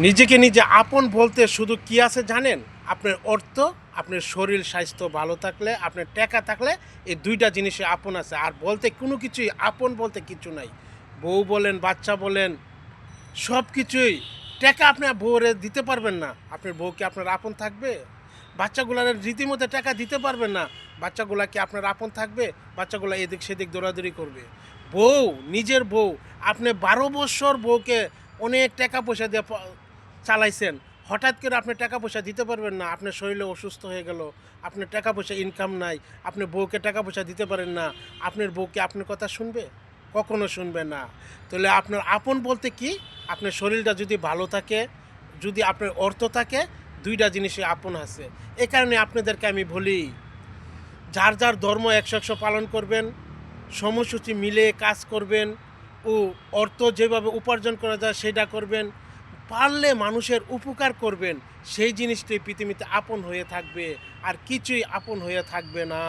নিজেকে নিজে আপন বলতে শুধু কি আছে জানেন? আপনার অর্থ, আপনার শরীর স্বাস্থ্য ভালো থাকলে, আপনার টাকা থাকলে এই ২ টা জিনিসই আপন আছে। আর বলতে কোনো কিছুই আপন বলতে কিছু নাই। বউ বলেন, বাচ্চা বলেন, সব কিছুই টাকা আপনার বউরে দিতে পারবেন না। আপনার বউ কি আপনার আপন থাকবে? বাচ্চাগুলার রীতিমতো টাকা দিতে পারবেন না। বাচ্চাগুলা কি আপনার আপন থাকবে? বাচ্চাগুলা এদিক সেদিক দৌড়াদৌড়ি করবে। বউ, নিজের বউ, আপনি ১২ বৎসর বউকে অনেক টাকা পয়সা দিয়ে চালাইছেন। হঠাৎ করে আপনি টাকা পয়সা দিতে পারবেন না। আপনার শরীরে অসুস্থ হয়ে গেল। আপনার টাকা পয়সা ইনকাম নাই। আপনার বউকে টাকা পয়সা দিতে পারেন না। আপনার বউ কি আপনার কথা শুনবে? কখনো শুনবে না। তাহলে আপনার আপন বলতে কি? আপনার শরীরটা যদি ভালো থাকে, যদি আপনার অর্থ থাকে, ২ টা জিনিসই আপন আছে। এ কারণে আপনাদেরকে আমি বলি, যার যার ধর্ম ১০০ পালন করবেন, সময়সূচি মিলে কাজ করবেন ও অর্থ যেভাবে উপার্জন করা যায় সেটা করবেন। পারলে মানুষের উপকার করবেন, সেই জিনিসটাই পৃথিবীতে আপন হয়ে থাকবে, আর কিছুই আপন হয়ে থাকবে না।